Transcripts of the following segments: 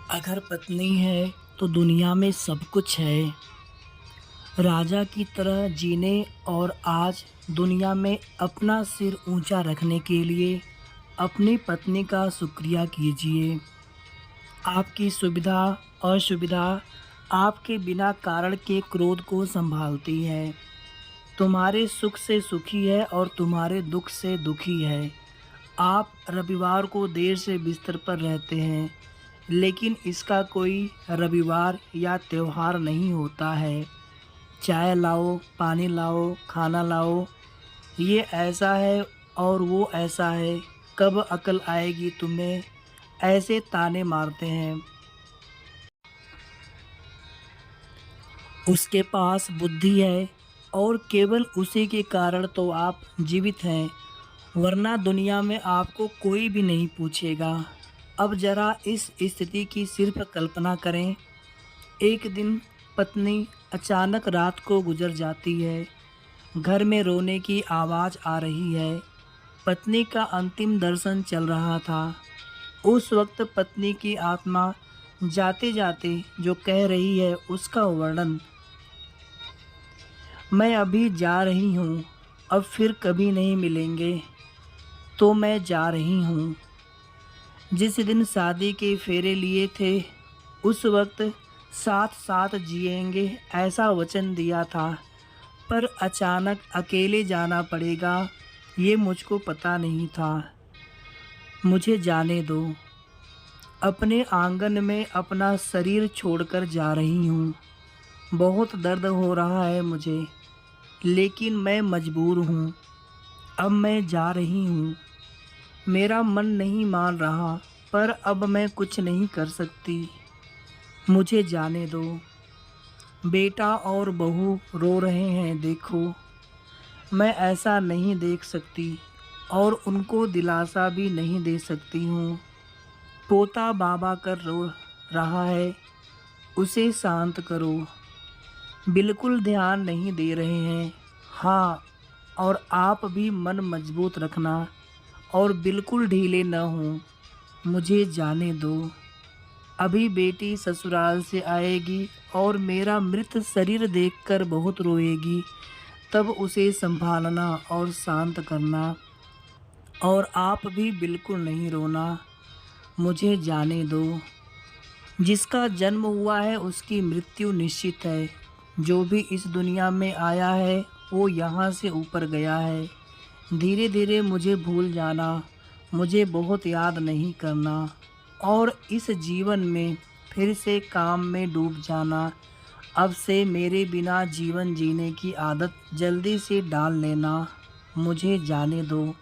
अगर पत्नी है तो दुनिया में सब कुछ है। राजा की तरह जीने और आज दुनिया में अपना सिर ऊंचा रखने के लिए अपनी पत्नी का शुक्रिया कीजिए। आपकी सुविधा असुविधा आपके बिना कारण के क्रोध को संभालती है। तुम्हारे सुख से सुखी है और तुम्हारे दुख से दुखी है। आप रविवार को देर से बिस्तर पर रहते हैं, लेकिन इसका कोई रविवार या त्योहार नहीं होता है। चाय लाओ, पानी लाओ, खाना लाओ, ये ऐसा है और वो ऐसा है, कब अकल आएगी तुम्हें, ऐसे ताने मारते हैं। उसके पास बुद्धि है और केवल उसी के कारण तो आप जीवित हैं, वरना दुनिया में आपको कोई भी नहीं पूछेगा। अब जरा इस स्थिति की सिर्फ कल्पना करें। एक दिन पत्नी अचानक रात को गुजर जाती है। घर में रोने की आवाज़ आ रही है। पत्नी का अंतिम दर्शन चल रहा था। उस वक्त पत्नी की आत्मा जाते जाते जो कह रही है उसका वर्णन, मैं अभी जा रही हूँ, अब फिर कभी नहीं मिलेंगे, तो मैं जा रही हूँ। जिस दिन शादी के फेरे लिए थे उस वक्त साथ साथ जिएंगे ऐसा वचन दिया था, पर अचानक अकेले जाना पड़ेगा ये मुझको पता नहीं था। मुझे जाने दो। अपने आंगन में अपना शरीर छोड़कर जा रही हूँ। बहुत दर्द हो रहा है मुझे, लेकिन मैं मजबूर हूँ। अब मैं जा रही हूँ। मेरा मन नहीं मान रहा, पर अब मैं कुछ नहीं कर सकती। मुझे जाने दो। बेटा और बहू रो रहे हैं, देखो। मैं ऐसा नहीं देख सकती और उनको दिलासा भी नहीं दे सकती हूँ। पोता बाबा कर रो रहा है, उसे शांत करो। बिल्कुल ध्यान नहीं दे रहे हैं। हाँ, और आप भी मन मजबूत रखना और बिल्कुल ढीले न हों। मुझे जाने दो। अभी बेटी ससुराल से आएगी और मेरा मृत शरीर देखकर बहुत रोएगी, तब उसे संभालना और शांत करना। और आप भी बिल्कुल नहीं रोना। मुझे जाने दो। जिसका जन्म हुआ है उसकी मृत्यु निश्चित है। जो भी इस दुनिया में आया है वो यहाँ से ऊपर गया है। धीरे धीरे मुझे भूल जाना, मुझे बहुत याद नहीं करना और इस जीवन में फिर से काम में डूब जाना। अब से मेरे बिना जीवन जीने की आदत जल्दी से डाल लेना। मुझे जाने दो।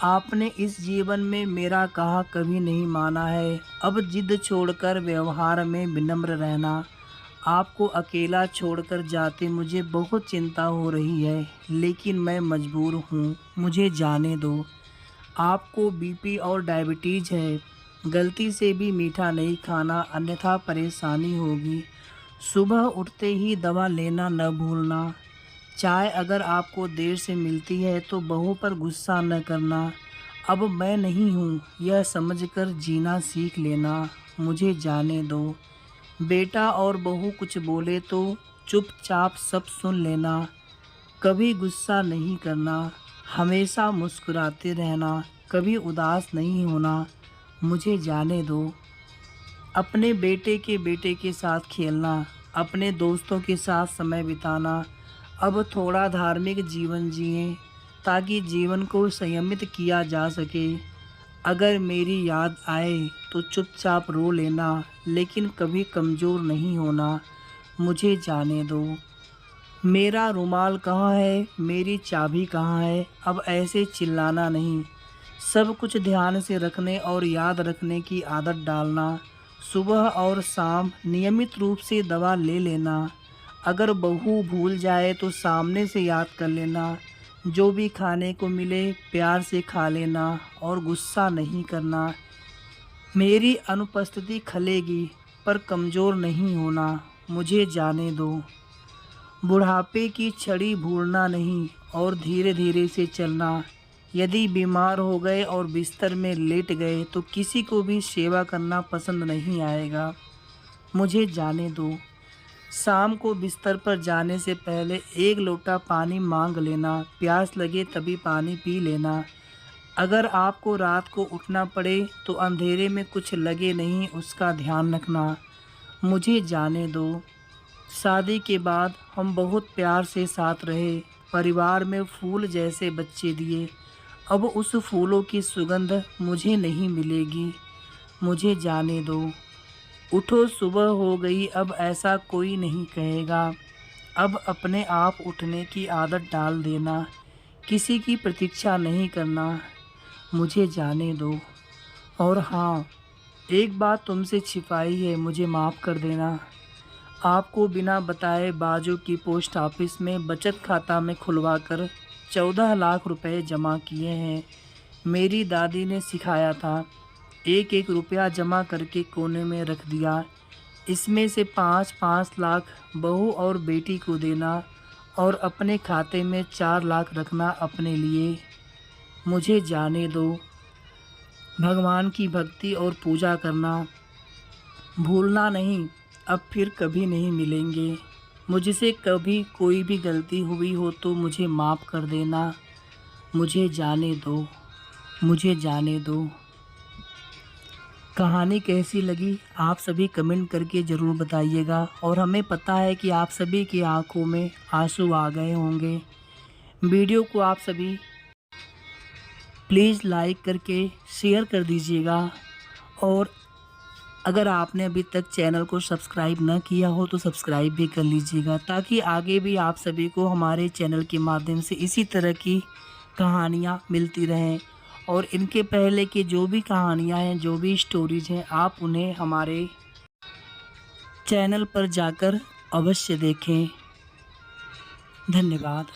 आपने इस जीवन में मेरा कहा कभी नहीं माना है। अब जिद छोड़कर व्यवहार में विनम्र रहना। आपको अकेला छोड़कर जाते मुझे बहुत चिंता हो रही है, लेकिन मैं मजबूर हूँ। मुझे जाने दो। आपको बीपी और डायबिटीज़ है। गलती से भी मीठा नहीं खाना, अन्यथा परेशानी होगी। सुबह उठते ही दवा लेना न भूलना। चाय अगर आपको देर से मिलती है तो बहू पर गुस्सा न करना। अब मैं नहीं हूँ यह समझकर जीना सीख लेना। मुझे जाने दो। बेटा और बहू कुछ बोले तो चुपचाप सब सुन लेना। कभी गुस्सा नहीं करना। हमेशा मुस्कुराते रहना, कभी उदास नहीं होना। मुझे जाने दो। अपने बेटे के साथ खेलना, अपने दोस्तों के साथ समय बिताना। अब थोड़ा धार्मिक जीवन जिएं ताकि जीवन को संयमित किया जा सके। अगर मेरी याद आए तो चुपचाप रो लेना, लेकिन कभी कमज़ोर नहीं होना। मुझे जाने दो। मेरा रुमाल कहाँ है, मेरी चाबी कहाँ है। अब ऐसे चिल्लाना नहीं। सब कुछ ध्यान से रखने और याद रखने की आदत डालना। सुबह और शाम नियमित रूप से दवा ले लेना। अगर बहू भूल जाए तो सामने से याद कर लेना। जो भी खाने को मिले प्यार से खा लेना और गुस्सा नहीं करना। मेरी अनुपस्थिति खलेगी, पर कमज़ोर नहीं होना। मुझे जाने दो। बुढ़ापे की छड़ी भूलना नहीं और धीरे धीरे से चलना। यदि बीमार हो गए और बिस्तर में लेट गए तो किसी को भी सेवा करना पसंद नहीं आएगा। मुझे जाने दो। शाम को बिस्तर पर जाने से पहले एक लोटा पानी मांग लेना, प्यास लगे तभी पानी पी लेना। अगर आपको रात को उठना पड़े तो अंधेरे में कुछ लगे नहीं, उसका ध्यान रखना। मुझे जाने दो। शादी के बाद हम बहुत प्यार से साथ रहे, परिवार में फूल जैसे बच्चे दिए। अब उस फूलों की सुगंध मुझे नहीं मिलेगी। मुझे जाने दो। उठो, सुबह हो गई, अब ऐसा कोई नहीं कहेगा। अब अपने आप उठने की आदत डाल देना, किसी की प्रतीक्षा नहीं करना। मुझे जाने दो। और हाँ, एक बात तुमसे छिपाई है, मुझे माफ़ कर देना। आपको बिना बताए बाजू की पोस्ट ऑफिस में बचत खाता में खुलवाकर 14 लाख रुपए जमा किए हैं। मेरी दादी ने सिखाया था, एक एक रुपया जमा करके कोने में रख दिया। इसमें से 5-5 लाख बहू और बेटी को देना और अपने खाते में 4 लाख रखना अपने लिए। मुझे जाने दो। भगवान की भक्ति और पूजा करना भूलना नहीं। अब फिर कभी नहीं मिलेंगे। मुझसे कभी कोई भी गलती हुई हो तो मुझे माफ़ कर देना। मुझे जाने दो। मुझे जाने दो। कहानी कैसी लगी आप सभी कमेंट करके ज़रूर बताइएगा, और हमें पता है कि आप सभी की आंखों में आंसू आ गए होंगे। वीडियो को आप सभी प्लीज़ लाइक करके शेयर कर दीजिएगा, और अगर आपने अभी तक चैनल को सब्सक्राइब न किया हो तो सब्सक्राइब भी कर लीजिएगा, ताकि आगे भी आप सभी को हमारे चैनल के माध्यम से इसी तरह की कहानियाँ मिलती रहें। और इनके पहले की जो भी कहानियाँ हैं, जो भी स्टोरीज़ हैं, आप उन्हें हमारे चैनल पर जाकर अवश्य देखें। धन्यवाद।